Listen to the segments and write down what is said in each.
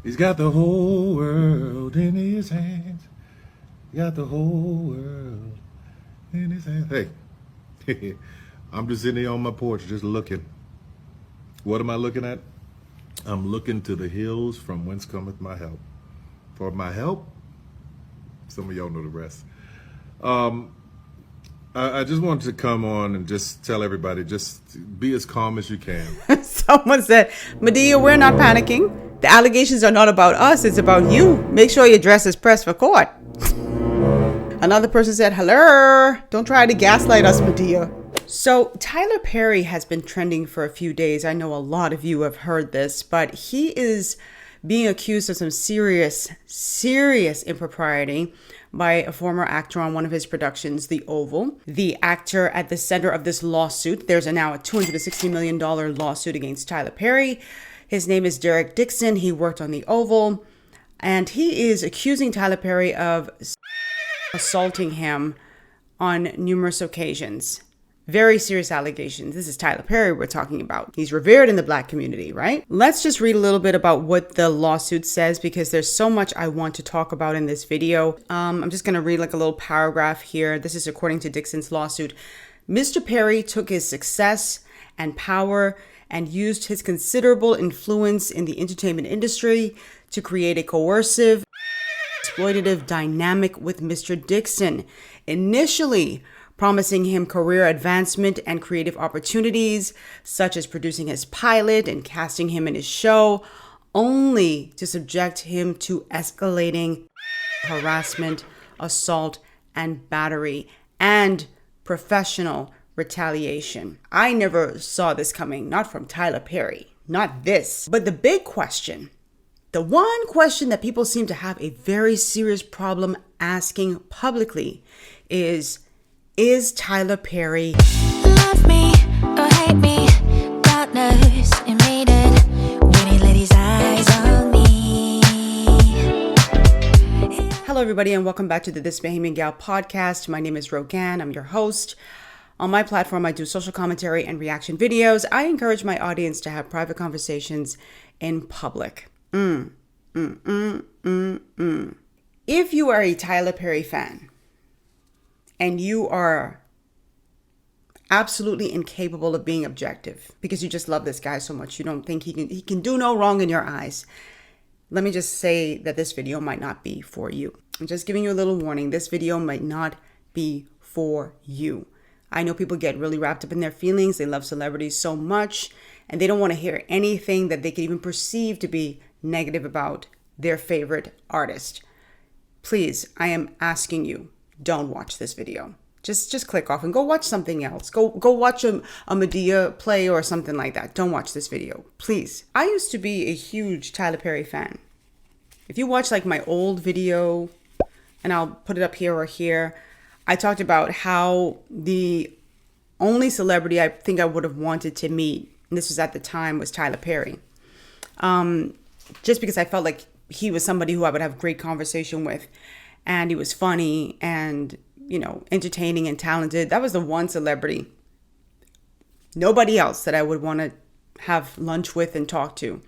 He's got the whole world in his hands. He got the whole world in his hands. Hey, I'm just sitting here on my porch just looking. What am I looking at? I'm looking to the hills from whence cometh my help. For my help, some of y'all know the rest. I just wanted to come on and just tell everybody, just be as calm as you can. Someone said, Madea, we're not panicking. The allegations are not about us. It's about you. Make sure your dress is pressed for court. Another person said, hello. Don't try to gaslight us, Madea. So Tyler Perry has been trending for a few days. I know a lot of you have heard this, but he is being accused of some serious impropriety by a former actor on one of his productions, The Oval. The actor at the center of this lawsuit, there's now a $260 million lawsuit against Tyler Perry. His name is Dixon. He worked on The Oval, and he is accusing Tyler Perry of assaulting him on numerous occasions. Very serious allegations. This is Tyler Perry we're talking about. He's revered in the Black community, right? Let's just read a little bit about what the lawsuit says, because there's so much I want to talk about in this video. I'm just going to read like a little paragraph here. This is according to Dixon's lawsuit. Mr. Perry took his success and power and used his considerable influence in the entertainment industry to create a coercive, exploitative dynamic with Mr. Dixon. Initially, promising him career advancement and creative opportunities, such as producing his pilot and casting him in his show, only to subject him to escalating harassment, assault, and battery, and professional retaliation. I never saw this coming, not from Tyler Perry, not this. But the big question, the one question that people seem to have a very serious problem asking publicly is Tyler Perry love me or hate me? God knows you made it when he let his eyes on me. Hello, everybody, and welcome back to the This Bahamian Gyal podcast. My name is Rogan. I'm your host. On my platform, I do social commentary and reaction videos. I encourage my audience to have private conversations in public. If you are a Tyler Perry fan, and you are absolutely incapable of being objective because you just love this guy so much, you don't think he can do no wrong in your eyes, let me just say that this video might not be for you. I'm just giving you a little warning. This video might not be for you. I know people get really wrapped up in their feelings. They love celebrities so much, and they don't want to hear anything that they could even perceive to be negative about their favorite artist. Please, I am asking you, don't watch this video. Just click off and go watch something else. Go watch a Madea play or something like that. Don't watch this video, please. I used to be a huge Tyler Perry fan. If you watch like my old video, and I'll put it up here or here, I talked about how the only celebrity I think I would have wanted to meet, and this was at the time, was Tyler Perry. Just because I felt like he was somebody who I would have great conversation with. And he was funny and, entertaining and talented. That was the one celebrity. Nobody else that I would want to have lunch with and talk to.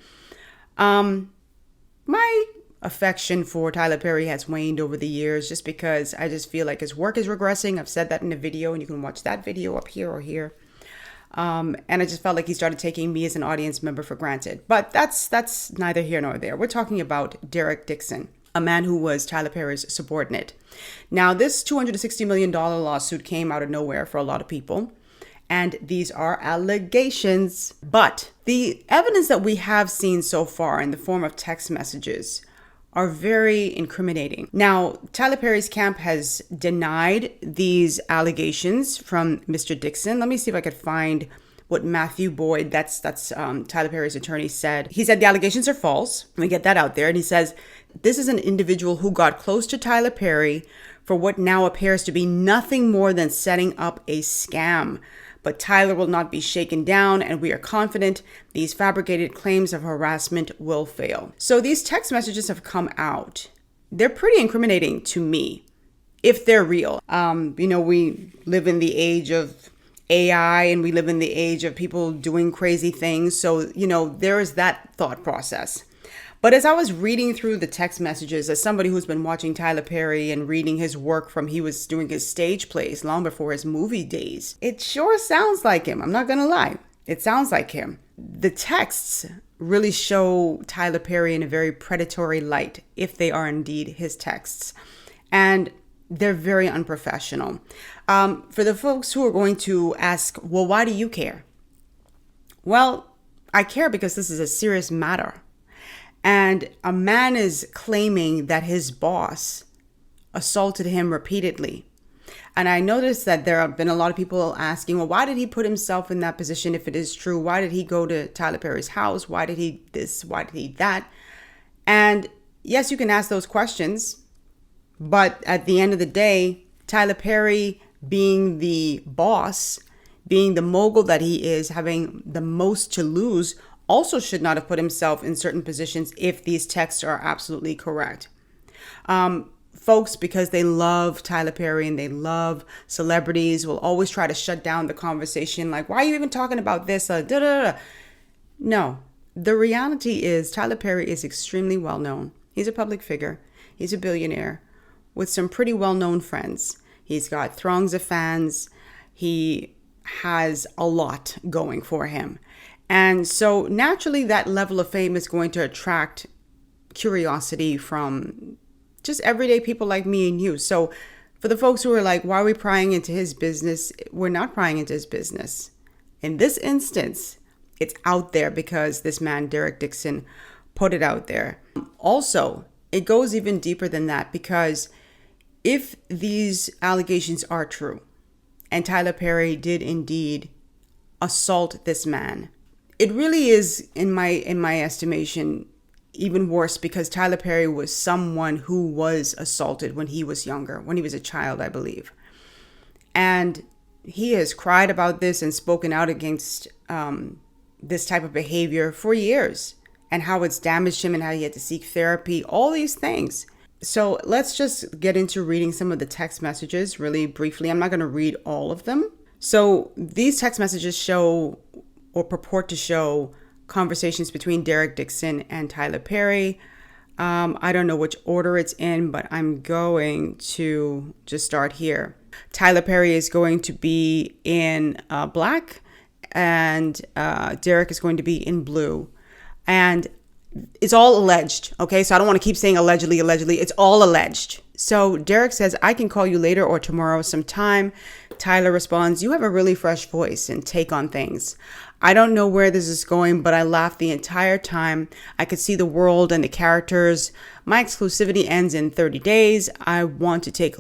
My affection for Tyler Perry has waned over the years just because I just feel like his work is regressing. I've said that in a video, and you can watch that video up here or here. And I just felt like he started taking me as an audience member for granted. But that's neither here nor there. We're talking about Dixon, a man who was Tyler Perry's subordinate. Now, this $260 million lawsuit came out of nowhere for a lot of people, and these are allegations. But the evidence that we have seen so far in the form of text messages are very incriminating. Now, Tyler Perry's camp has denied these allegations from Mr. Dixon. Let me see if I could find what Matthew Boyd, that's Tyler Perry's attorney, said. He said the allegations are false. Let me get that out there. And he says, this is an individual who got close to Tyler Perry for what now appears to be nothing more than setting up a scam. But Tyler will not be shaken down, and we are confident these fabricated claims of harassment will fail. So these text messages have come out. They're pretty incriminating to me, if they're real. We live in the age of AI, and we live in the age of people doing crazy things. So, there is that thought process. But as I was reading through the text messages, as somebody who's been watching Tyler Perry and reading his work from he was doing his stage plays long before his movie days, it sure sounds like him. I'm not going to lie. It sounds like him. The texts really show Tyler Perry in a very predatory light, if they are indeed his texts. And they're very unprofessional. For the folks who are going to ask, well, why do you care? Well, I care because this is a serious matter. And a man is claiming that his boss assaulted him repeatedly. And I noticed that there have been a lot of people asking, well, why did he put himself in that position if it is true? Why did he go to Tyler Perry's house? Why did he this? Why did he that? And yes, you can ask those questions. But at the end of the day, Tyler Perry being the boss, being the mogul that he is, having the most to lose, also should not have put himself in certain positions if these texts are absolutely correct. Folks, because they love Tyler Perry and they love celebrities, will always try to shut down the conversation. Like, why are you even talking about this? No, the reality is Tyler Perry is extremely well known. He's a public figure. He's a billionaire with some pretty well-known friends. He's got throngs of fans. He has a lot going for him. And so naturally that level of fame is going to attract curiosity from just everyday people like me and you. So for the folks who are like, why are we prying into his business? We're not prying into his business. In this instance, it's out there because this man, Derek Dixon, put it out there. Also, it goes even deeper than that, because if these allegations are true and Tyler Perry did indeed assault this man, it really is, in my estimation, even worse, because Tyler Perry was someone who was assaulted when he was younger, when he was a child, I believe. And he has cried about this and spoken out against this type of behavior for years, and how it's damaged him and how he had to seek therapy, all these things. So let's just get into reading some of the text messages really briefly. I'm not going to read all of them. So these text messages show or purport to show conversations between Derek Dixon and Tyler Perry. I don't know which order it's in, but I'm going to just start here. Tyler Perry is going to be in black, and Derek is going to be in blue. And it's all alleged, okay? So I don't want to keep saying allegedly. It's all alleged. So Derek says, I can call you later or tomorrow sometime. Tyler responds, you have a really fresh voice and take on things. I don't know where this is going, but I laughed the entire time. I could see the world and the characters. My exclusivity ends in 30 days. I want to take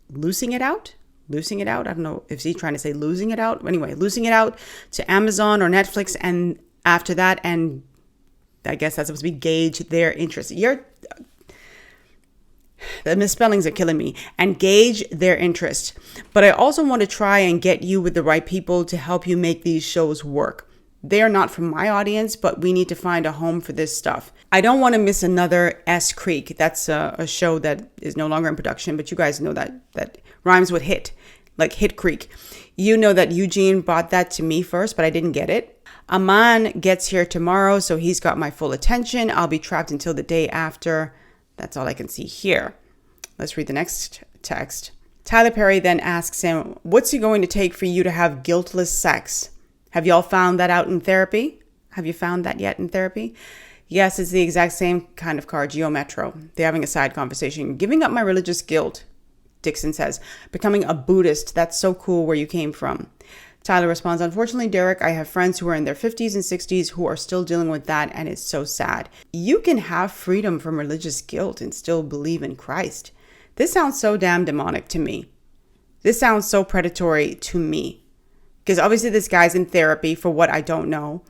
losing it out. I don't know if he's trying to say losing it out. Anyway, losing it out to Amazon or Netflix. And after that, and I guess that's supposed to be gauge their interest. The misspellings are killing me. And gauge their interest. But I also want to try and get you with the right people to help you make these shows work. They are not from my audience, but we need to find a home for this stuff. I don't want to miss another S Creek. That's a show that is no longer in production, but you guys know that rhymes with hit, like Hit Creek. You know that Eugene bought that to me first, but I didn't get it. Aman gets here tomorrow, so he's got my full attention. I'll be trapped until the day after. That's all I can see here. Let's read the next text. Tyler Perry then asks him, what's it going to take for you to have guiltless sex? Have y'all found that out in therapy? Have you found that yet in therapy? Yes, it's the exact same kind of car, Geo Metro. They're having a side conversation. Giving up my religious guilt, Dixon says. Becoming a Buddhist, that's so cool where you came from. Tyler responds, unfortunately, Derek, I have friends who are in their 50s and 60s who are still dealing with that, and it's so sad. You can have freedom from religious guilt and still believe in Christ. This sounds so damn demonic to me. This sounds so predatory to me. Because obviously this guy's in therapy for what I don't know,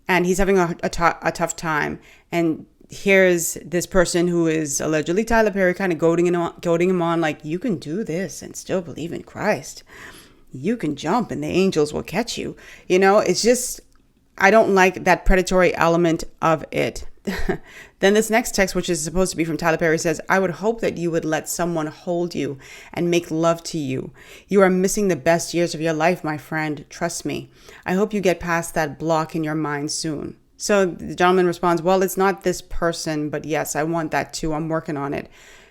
and he's having a tough time. And here's this person who is allegedly Tyler Perry kind of goading him on like, you can do this and still believe in Christ. You can jump and the angels will catch you. You know, it's just, I don't like that predatory element of it. Then this next text, which is supposed to be from Tyler Perry, says, I would hope that you would let someone hold you and make love to you. You are missing the best years of your life, my friend. Trust me. I hope you get past that block in your mind soon. So the gentleman responds, well, it's not this person, but yes, I want that too. I'm working on it.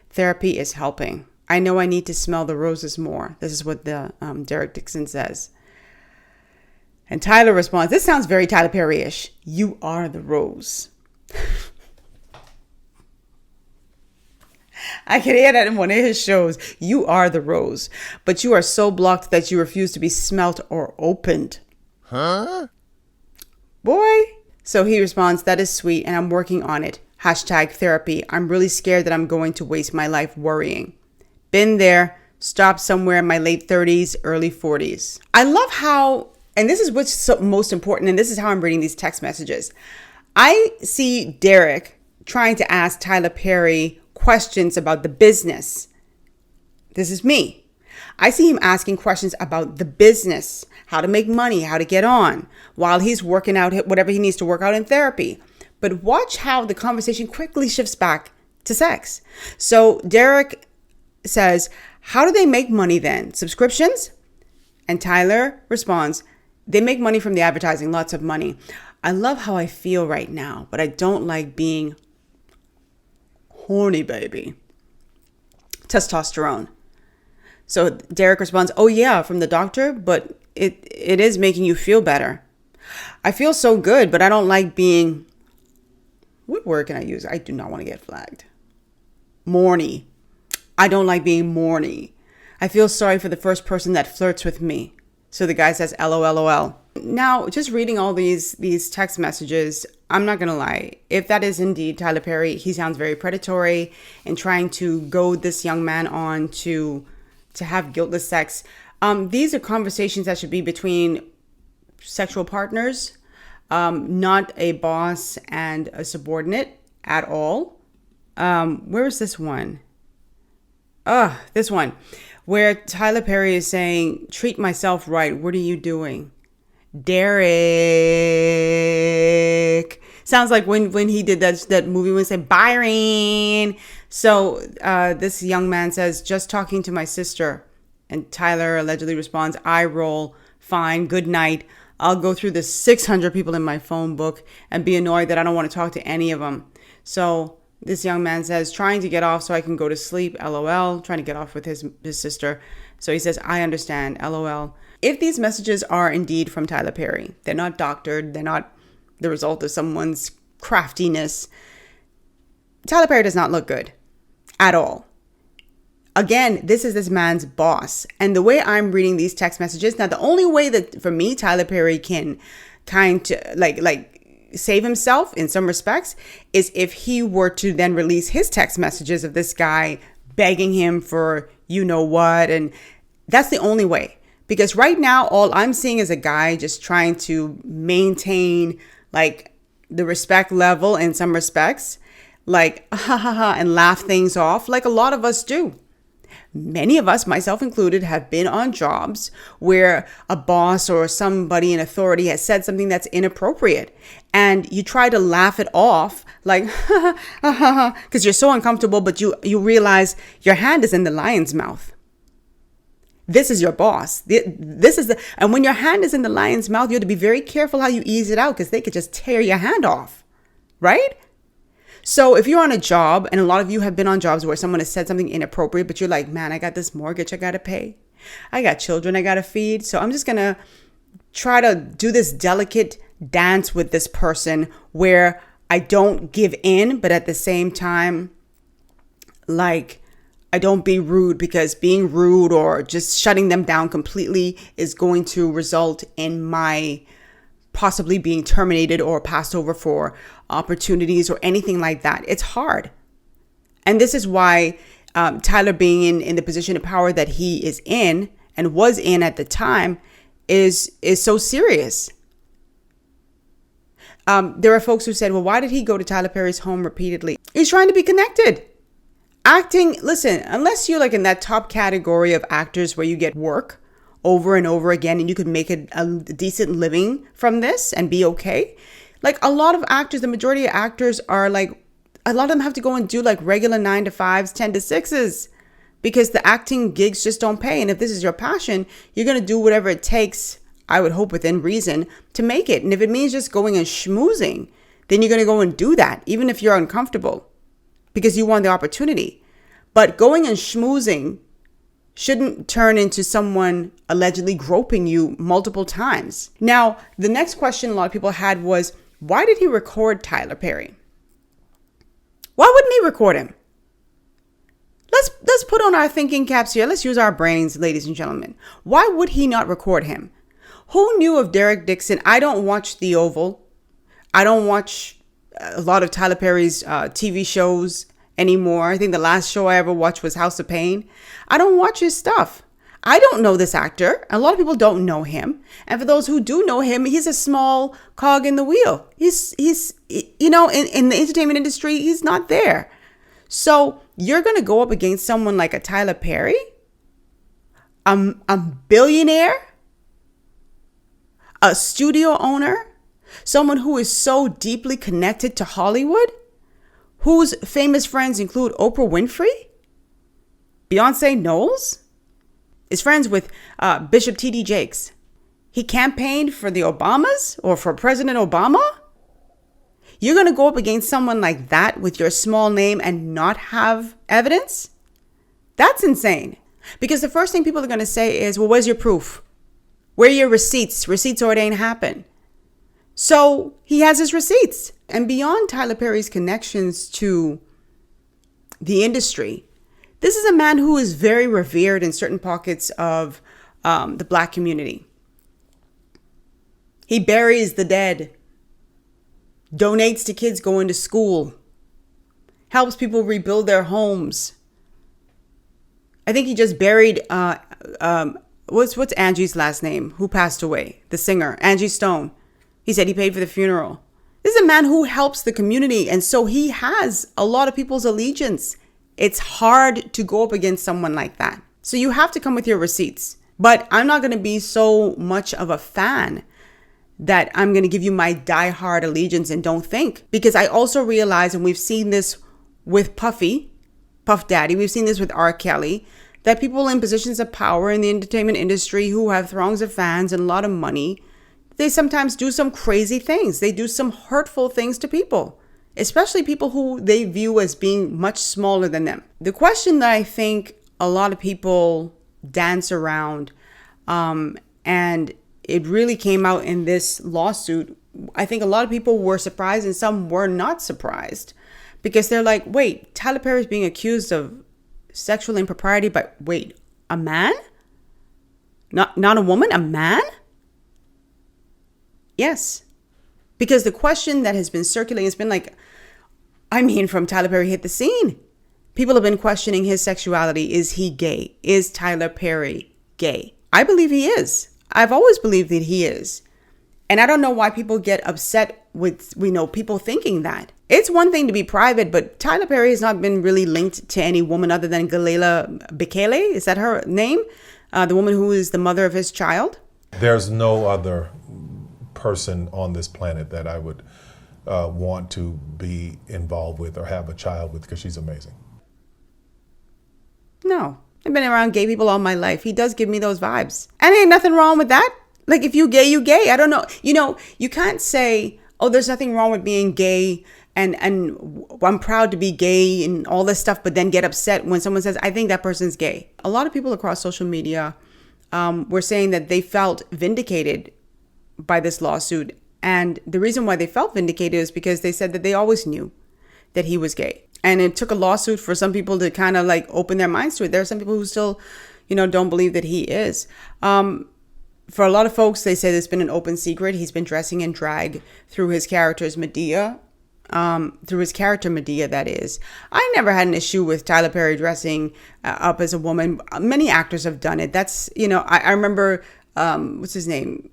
Therapy is helping. I know I need to smell the roses more. This is what the Derek Dixon says. And Tyler responds, this sounds very Tyler Perry-ish. You are the rose. I can hear that in one of his shows. You are the rose, but you are so blocked that you refuse to be smelt or opened. Huh? Boy. So he responds, that is sweet and I'm working on it. #therapy. I'm really scared that I'm going to waste my life worrying. Been there, stopped somewhere in my late 30s, early 40s. I love how, and this is what's most important, and this is how I'm reading these text messages. I see Derek trying to ask Tyler Perry questions about the business. This is me. I see him asking questions about the business, how to make money, how to get on, while he's working out whatever he needs to work out in therapy. But watch how the conversation quickly shifts back to sex. So Derek says, how do they make money then? Subscriptions? And Tyler responds, they make money from the advertising, lots of money. I love how I feel right now, but I don't like being horny, baby. Testosterone. So Derek responds, oh yeah, from the doctor, but it is making you feel better. I feel so good, but I don't like being, what word can I use? I do not want to get flagged. Morny. I don't like being morny. I feel sorry for the first person that flirts with me. So the guy says, LOL. Now, just reading all these text messages, I'm not going to lie. If that is indeed Tyler Perry, he sounds very predatory and trying to goad this young man on to have guiltless sex. These are conversations that should be between sexual partners, not a boss and a subordinate at all. Where is this one? This one where Tyler Perry is saying, treat myself right. What are you doing? Derek. Sounds like when he did that movie when he said Byron. So this young man says, just talking to my sister. And Tyler allegedly responds, I roll, fine, good night. I'll go through the 600 people in my phone book and be annoyed that I don't want to talk to any of them. So this young man says, trying to get off so I can go to sleep, LOL, trying to get off with his sister. So he says, I understand, LOL. If these messages are indeed from Tyler Perry, they're not doctored, they're not the result of someone's craftiness, Tyler Perry does not look good at all. Again, this is this man's boss. And the way I'm reading these text messages, now the only way that for me, Tyler Perry can kind of like save himself in some respects is if he were to then release his text messages of this guy begging him for you know what. And that's the only way. Because right now, all I'm seeing is a guy just trying to maintain like the respect level in some respects, like and laugh things off like a lot of us do. Many of us, myself included, have been on jobs where a boss or somebody in authority has said something that's inappropriate. And you try to laugh it off like, because you're so uncomfortable, but you realize your hand is in the lion's mouth. This is your boss. And when your hand is in the lion's mouth, you have to be very careful how you ease it out because they could just tear your hand off, right? So if you're on a job, and a lot of you have been on jobs where someone has said something inappropriate, but you're like, man, I got this mortgage I got to pay. I got children I got to feed. So I'm just going to try to do this delicate dance with this person where I don't give in, but at the same time, like, I don't be rude, because being rude or just shutting them down completely is going to result in my possibly being terminated or passed over for opportunities or anything like that. It's hard. And this is why Tyler being in the position of power that he is in and was in at the time is so serious. There are folks who said, well, why did he go to Tyler Perry's home repeatedly? He's trying to be connected. Acting, listen, unless you're like in that top category of actors where you get work over and over again and you could make a decent living from this and be okay. Like a lot of actors, the majority of actors are like, a lot of them have to go and do like regular 9 to 5s, 10 to 6s because the acting gigs just don't pay. And if this is your passion, you're going to do whatever it takes, I would hope within reason, to make it. And if it means just going and schmoozing then you're going to go and do that, even if you're uncomfortable, because you want the opportunity. But going and schmoozing shouldn't turn into someone allegedly groping you multiple times. Now, the next question a lot of people had was, why did he record Tyler Perry? Why wouldn't he record him? Let's put on our thinking caps here. Let's use our brains, ladies and gentlemen. Why would he not record him? Who knew of Derek Dixon? I don't watch The Oval. I don't watch a lot of Tyler Perry's TV shows anymore. I think the last show I ever watched was House of Pain. I don't watch his stuff. I don't know this actor. A lot of people don't know him. And for those who do know him, he's a small cog in the wheel. He's in the entertainment industry, he's not there. So you're going to go up against someone like a Tyler Perry, a billionaire, a studio owner, someone who is so deeply connected to Hollywood, whose famous friends include Oprah Winfrey, Beyonce Knowles, is friends with Bishop T.D. Jakes. He campaigned for the Obamas or for President Obama. You're going to go up against someone like that with your small name and not have evidence? That's insane. Because the first thing people are going to say is, well, where's your proof? Where are your receipts? Receipts or it ain't happen. So he has his receipts. And beyond Tyler Perry's connections to the industry, this is a man who is very revered in certain pockets of the Black community. He buries the dead, donates to kids going to school, helps people rebuild their homes. I think he just buried, what's Angie's last name? Who passed away? The singer, Angie Stone. He said he paid for the funeral. This is a man who helps the community. And so he has a lot of people's allegiance. It's hard to go up against someone like that. So you have to come with your receipts. But I'm not going to be so much of a fan that I'm going to give you my diehard allegiance and don't think. Because I also realize, and we've seen this with Puff Daddy, we've seen this with R. Kelly, that people in positions of power in the entertainment industry who have throngs of fans and a lot of money, they sometimes do some crazy things. They do some hurtful things to people, especially people who they view as being much smaller than them. The question that I think a lot of people dance around, and it really came out in this lawsuit, I think a lot of people were surprised and some were not surprised, because they're like, wait, Tyler Perry is being accused of sexual impropriety, but wait, a man? Not a woman, a man? Yes. Because the question that has been circulating has been like, from Tyler Perry hit the scene, people have been questioning his sexuality. Is he gay? Is Tyler Perry gay? I believe he is. I've always believed that he is. And I don't know why people get upset with, people thinking that. It's one thing to be private, but Tyler Perry has not been really linked to any woman other than Galela Bekele. Is that her name? The woman who is the mother of his child? There's no other person on this planet that I would want to be involved with or have a child with, because she's amazing. No. I've been around gay people all my life. He does give me those vibes. And ain't nothing wrong with that. Like, if you gay, you gay. I don't know. You can't say, oh, there's nothing wrong with being gay and I'm proud to be gay and all this stuff, but then get upset when someone says, I think that person's gay. A lot of people across social media were saying that they felt vindicated by this lawsuit. And the reason why they felt vindicated is because they said that they always knew that he was gay. And it took a lawsuit for some people to kind of like open their minds to it. There are some people who still, don't believe that he is. For a lot of folks, they say it's been an open secret. He's been dressing in drag through his character's Madea. Through his character Madea, that is. I never had an issue with Tyler Perry dressing up as a woman. Many actors have done it. That's, I remember, what's his name?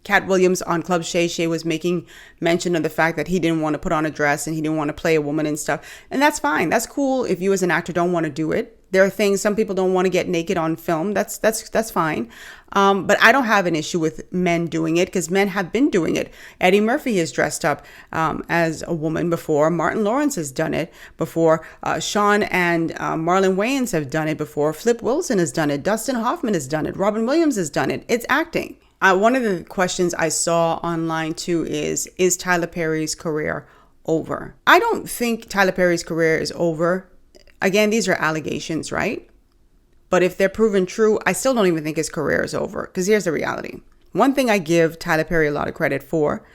Cat Williams on Club Shay Shay was making mention of the fact that he didn't want to put on a dress and he didn't want to play a woman and stuff. And that's fine. That's cool if you as an actor don't want to do it. There are things, some people don't want to get naked on film. That's fine. But I don't have an issue with men doing it because men have been doing it. Eddie Murphy has dressed up as a woman before. Martin Lawrence has done it before. Sean and Marlon Wayans have done it before. Flip Wilson has done it. Dustin Hoffman has done it. Robin Williams has done it. It's acting. One of the questions I saw online too is Tyler Perry's career over? I don't think Tyler Perry's career is over. Again, these are allegations, right? But if they're proven true, I still don't even think his career is over. Because here's the reality. One thing I give Tyler Perry a lot of credit for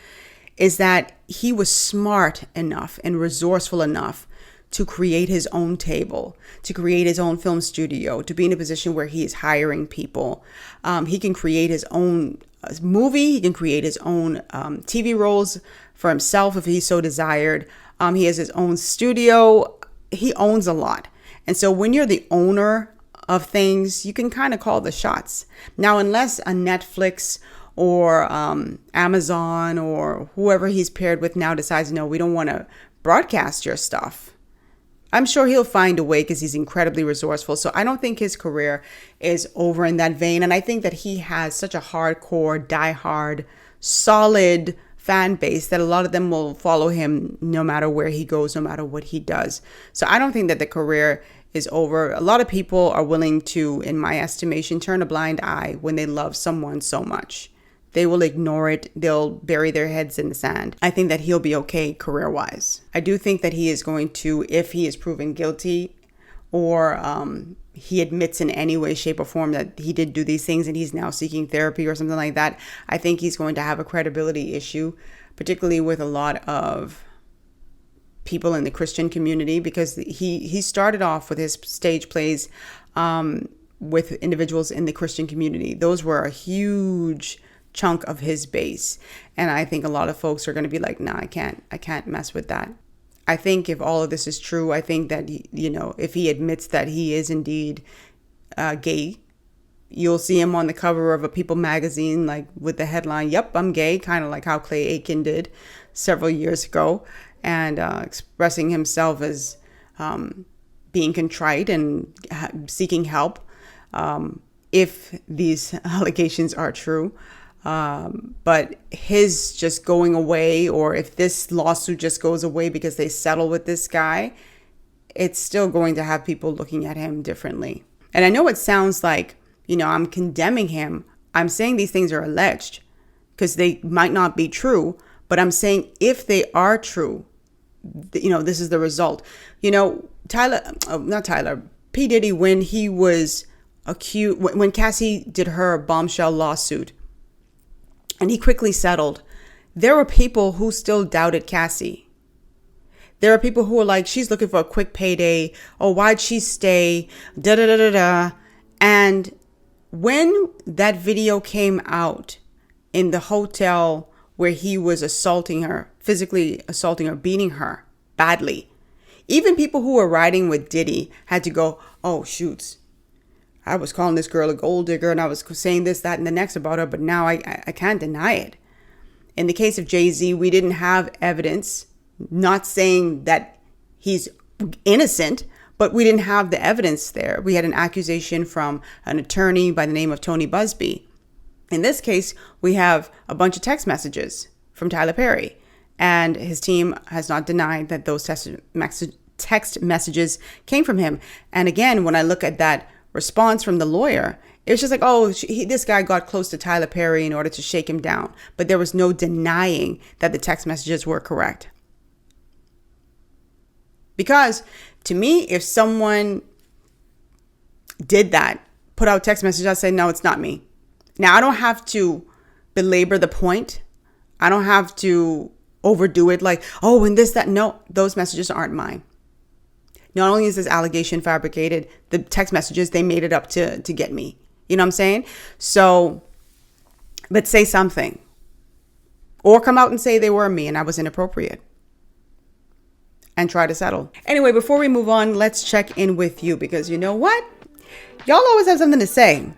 is that he was smart enough and resourceful enough to create his own table, to create his own film studio, to be in a position where he is hiring people. He can create his own movie. He can create his own TV roles for himself if he so desired. He has his own studio. He owns a lot. And so when you're the owner of things, you can kind of call the shots. Now, unless a Netflix or Amazon or whoever he's paired with now decides, no, we don't want to broadcast your stuff, I'm sure he'll find a way because he's incredibly resourceful. So I don't think his career is over in that vein. And I think that he has such a hardcore, diehard, solid fan base that a lot of them will follow him no matter where he goes, no matter what he does. So I don't think that the career is over. A lot of people are willing to, in my estimation, turn a blind eye when they love someone so much. They will ignore it. They'll bury their heads in the sand. I think that he'll be okay career-wise. I do think that he is going to, if he is proven guilty or he admits in any way, shape, or form that he did do these things and he's now seeking therapy or something like that, I think he's going to have a credibility issue, particularly with a lot of people in the Christian community, because he started off with his stage plays with individuals in the Christian community. Those were a huge chunk of his base. And I think a lot of folks are going to be like, nah, I can't mess with that. I think if all of this is true, I think that, if he admits that he is indeed gay, you'll see him on the cover of a People magazine, like with the headline, "Yep, I'm gay," kind of like how Clay Aiken did several years ago, and expressing himself as being contrite and seeking help if these allegations are true. But his just going away, or if this lawsuit just goes away because they settle with this guy, it's still going to have people looking at him differently. And I know it sounds like, I'm condemning him. I'm saying these things are alleged because they might not be true, but I'm saying if they are true, this is the result. P. Diddy, when he was accused, when Cassie did her bombshell lawsuit, and he quickly settled, there were people who still doubted Cassie. There are people who are like, she's looking for a quick payday. Oh, why'd she stay? Da da da da da. And when that video came out in the hotel where he was assaulting her, physically assaulting her, beating her badly, even people who were riding with Diddy had to go, oh, shoots, I was calling this girl a gold digger and I was saying this, that, and the next about her, but now I can't deny it. In the case of Jay-Z, we didn't have evidence, not saying that he's innocent, but we didn't have the evidence there. We had an accusation from an attorney by the name of Tony Busby. In this case, we have a bunch of text messages from Tyler Perry, and his team has not denied that those text messages came from him. And again, when I look at that response from the lawyer, it was just like, oh, this guy got close to Tyler Perry in order to shake him down. But there was no denying that the text messages were correct. Because to me, if someone did that, put out text messages, I'd say, no, it's not me. Now, I don't have to belabor the point. I don't have to overdo it like, oh, and this, that. No, those messages aren't mine. Not only is this allegation fabricated, the text messages, they made it up to get me. You know what I'm saying? So, but say something. Or come out and say they were me and I was inappropriate. And try to settle. Anyway, before we move on, let's check in with you. Because you know what? Y'all always have something to say.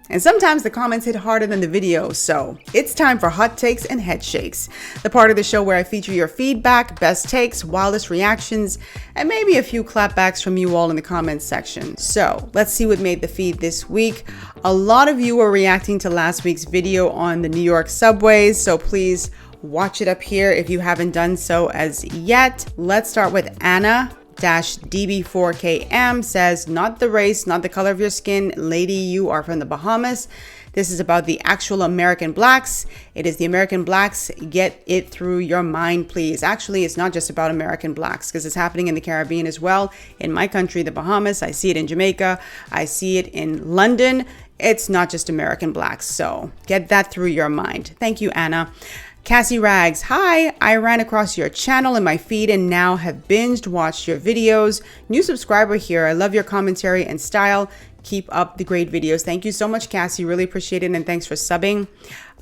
And sometimes the comments hit harder than the videos. So it's time for Hot Takes and Head Shakes, the part of the show where I feature your feedback, best takes, wildest reactions, and maybe a few clapbacks from you all in the comments section. So let's see what made the feed this week. A lot of you were reacting to last week's video on the New York subways. So please watch it up here if you haven't done so as yet. Let's start with Anna Alex-DB4KM says, not the race, not the color of your skin. Lady, you are from the Bahamas. This is about the actual American blacks. It is the American blacks. Get it through your mind, please. Actually, it's not just about American blacks because it's happening in the Caribbean as well. In my country, the Bahamas, I see it in Jamaica. I see it in London. It's not just American blacks. So get that through your mind. Thank you, Anna. Cassie Rags, hi, I ran across your channel in my feed and now have binged watched your videos. New subscriber here. I love your commentary and style. Keep up the great videos. Thank you so much, Cassie. Really appreciate it. And thanks for subbing.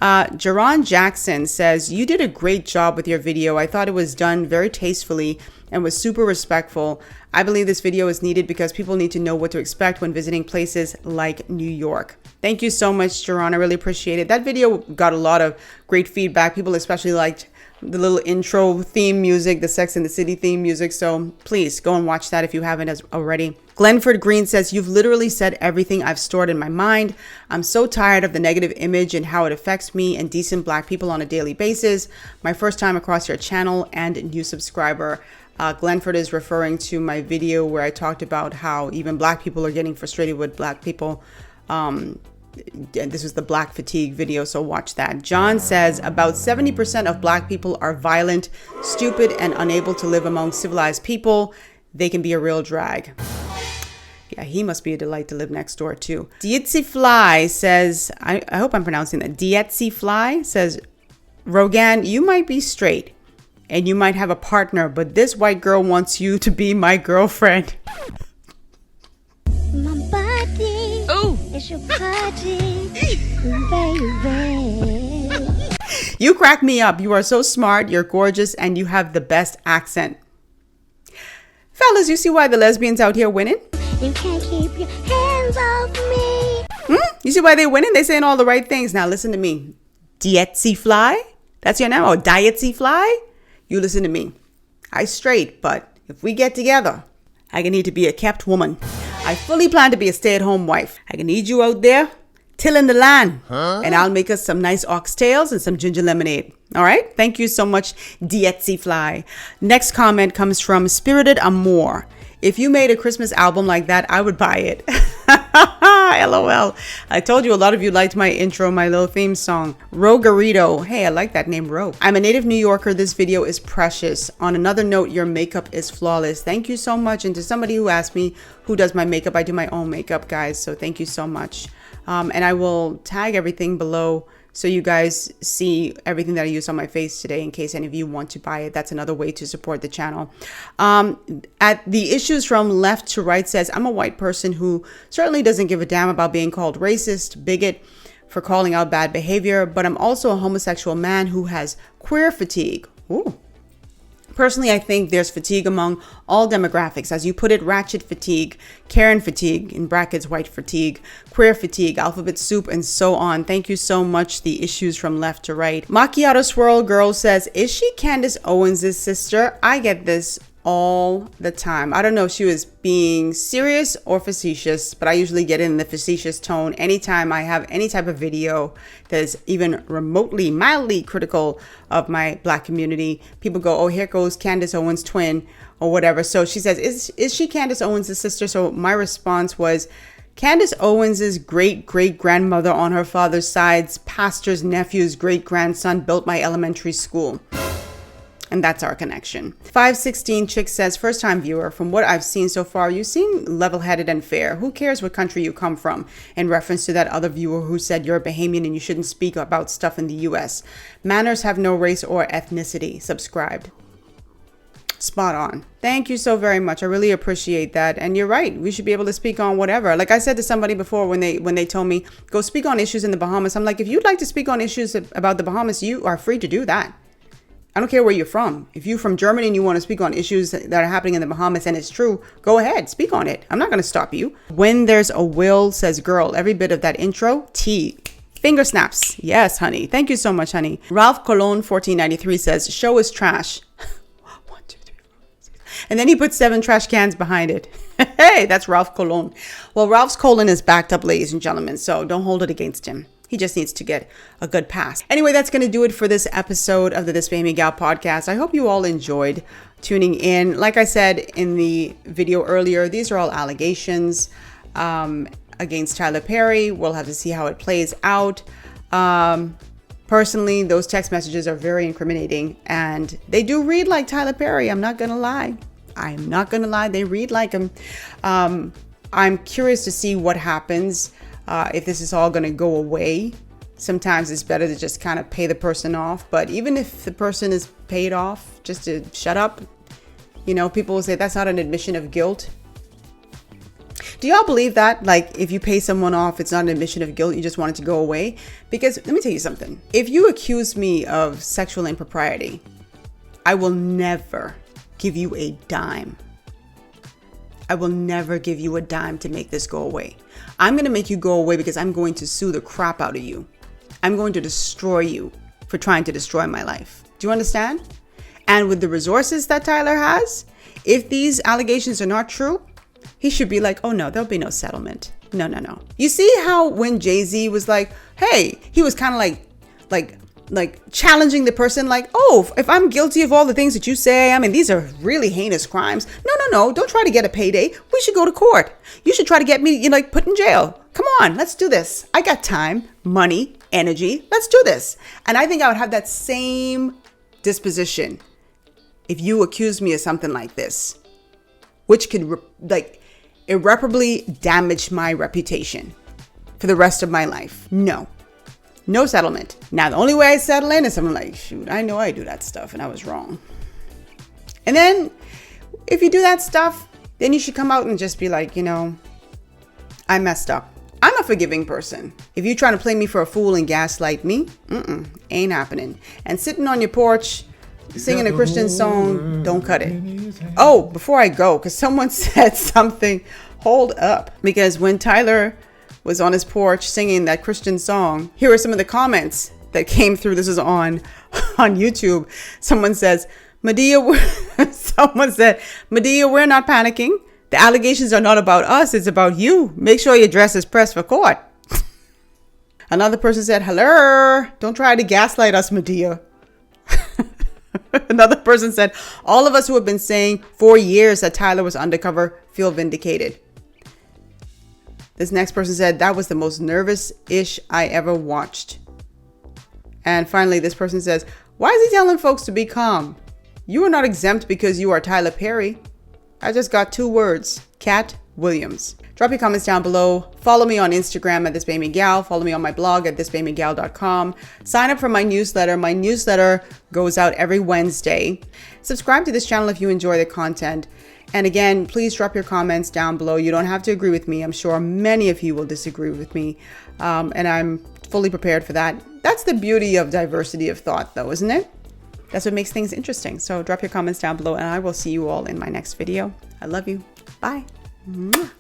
Jerron Jackson says, you did a great job with your video. I thought it was done very tastefully and was super respectful. I believe this video is needed because people need to know what to expect when visiting places like New York. Thank you so much, Jerron. I really appreciate it. That video got a lot of great feedback. People especially liked the little intro theme music, the Sex and the City theme music. So please go and watch that if you haven't already. Glenford Green says, you've literally said everything I've stored in my mind. I'm so tired of the negative image and how it affects me and decent black people on a daily basis. My first time across your channel and new subscriber. Glenford is referring to my video where I talked about how even black people are getting frustrated with black people. This was the black fatigue video, so watch that. John says about 70% of black people are violent, stupid, and unable to live among civilized people. They can be a real drag. Yeah, he must be a delight to live next door too. Dietzi Fly says, I hope I'm pronouncing that. Dietzi Fly says, Rogan, you might be straight and you might have a partner, but this white girl wants you to be my girlfriend. My body is your body, baby. You crack me up. You are so smart, you're gorgeous, and you have the best accent. Fellas, you see why the lesbians out here winning? You can't keep your hands off me. You see why they winning? They saying all the right things. Now listen to me. Dietzi Fly? That's your name? Oh, Dietzi Fly? You listen to me. I straight, but if we get together, I need to be a kept woman. I fully plan to be a stay-at-home wife. I can need you out there tilling the land. And I'll make us some nice oxtails and some ginger lemonade. All right? Thank you so much, Dietzi Fly. Next comment comes from Spirited Amor. If you made a Christmas album like that, I would buy it. LOL. I told you a lot of you liked my intro, my little theme song. Rogarito. Hey, I like that name, Ro. I'm a native New Yorker. This video is precious. On another note, your makeup is flawless. Thank you so much. And to somebody who asked me who does my makeup, I do my own makeup, guys. So thank you so much. And I will tag everything below so you guys see everything that I use on my face today in case any of you want to buy it. That's another way to support the channel. At the issues from left to right says, I'm a white person who certainly doesn't give a damn about being called racist, bigot, for calling out bad behavior, but I'm also a homosexual man who has queer fatigue. Ooh. Personally, I think there's fatigue among all demographics. As you put it, ratchet fatigue, Karen fatigue, in brackets, white fatigue, queer fatigue, alphabet soup, and so on. Thank you so much. The issues from left to right. Macchiato Swirl Girl says, is she Candace Owens' sister? I get this all the time. I don't know if she was being serious or facetious, but I usually get in the facetious tone anytime I have any type of video that is even remotely, mildly critical of my black community. People go, oh, here goes Candace Owens' twin or whatever. So she says, is she Candace Owens' sister? So my response was, Candace Owens' great-great-grandmother on her father's side's pastor's nephew's great-grandson built my elementary school. And that's our connection. 516 Chick says, first time viewer, from what I've seen so far, you seem level-headed and fair. Who cares what country you come from? In reference to that other viewer who said you're a Bahamian and you shouldn't speak about stuff in the US. Manners have no race or ethnicity. Subscribed. Spot on. Thank you so very much. I really appreciate that. And you're right. We should be able to speak on whatever. Like I said to somebody before when they told me, go speak on issues in the Bahamas. I'm like, if you'd like to speak on issues about the Bahamas, you are free to do that. I don't care where you're from. If you're from Germany and you want to speak on issues that are happening in the Bahamas and it's true, go ahead, speak on it. I'm not going to stop you. When there's a will, says girl, every bit of that intro, T. Finger snaps. Yes, honey. Thank you so much, honey. Ralph Colon 1493 says, show is trash. 1, 2, 3, 4, 6. And then he put 7 trash cans behind it. Hey, that's Ralph Colon. Well, Ralph's colon is backed up, ladies and gentlemen, so don't hold it against him. He just needs to get a good pass. Anyway, that's going to do it for this episode of the This Bahamian Gyal podcast. I hope you all enjoyed tuning in. Like I said in the video earlier, these are all allegations against Tyler Perry. We'll have to see how it plays out. Personally, those text messages are very incriminating, and they do read like Tyler Perry. I'm not going to lie. They read like him. I'm curious to see what happens. If this is all going to go away. Sometimes it's better to just kind of pay the person off. But even if the person is paid off, just to shut up, you know, people will say that's not an admission of guilt. Do y'all believe that? Like, if you pay someone off, it's not an admission of guilt. You just want it to go away? Because let me tell you something. If you accuse me of sexual impropriety, I will never give you a dime. I will never give you a dime to make this go away. I'm going to make you go away because I'm going to sue the crap out of you. I'm going to destroy you for trying to destroy my life. Do you understand? And with the resources that Tyler has, if these allegations are not true, he should be like, oh no, there'll be no settlement. No. You see how when Jay-Z was like, hey, he was kind of like challenging the person, like, oh, if I'm guilty of all the things that you say, I mean, these are really heinous crimes. No, don't try to get a payday. We should go to court. You should try to get me, you know, like, put in jail. Come on, let's do this. I got time, money, energy. Let's do this. And I think I would have that same disposition if you accuse me of something like this, which could irreparably damage my reputation for the rest of my life. No settlement. Now, the only way I settle in is someone like, shoot, I know I do that stuff and I was wrong. And then if you do that stuff, then you should come out and just be like, you know, I messed up. I'm a forgiving person. If you're trying to play me for a fool and gaslight me, ain't happening. And sitting on your porch, singing a Christian song, don't cut it. Oh, before I go, because someone said something, hold up. Because when Tyler was on his porch singing that Christian song, here are some of the comments that came through. This is on YouTube. Someone says, Madea, we're not panicking. The allegations are not about us. It's about you. Make sure your dress is pressed for court. Another person said, hello, don't try to gaslight us, Madea. Another person said, all of us who have been saying for years that Tyler was undercover feel vindicated. This next person said, that was the most nervous-ish I ever watched. And finally, this person says, why is he telling folks to be calm? You are not exempt because you are Tyler Perry. I just got 2 words, Cat Williams. Drop your comments down below. Follow me on Instagram at This Bahamian Gyal. Follow me on my blog at thisbahamiangyal.com. Sign up for my newsletter. My newsletter goes out every Wednesday. Subscribe to this channel if you enjoy the content. And again, please drop your comments down below. You don't have to agree with me. I'm sure many of you will disagree with me. And I'm fully prepared for that. That's the beauty of diversity of thought, though, isn't it? That's what makes things interesting. So drop your comments down below, and I will see you all in my next video. I love you. Bye. Mwah.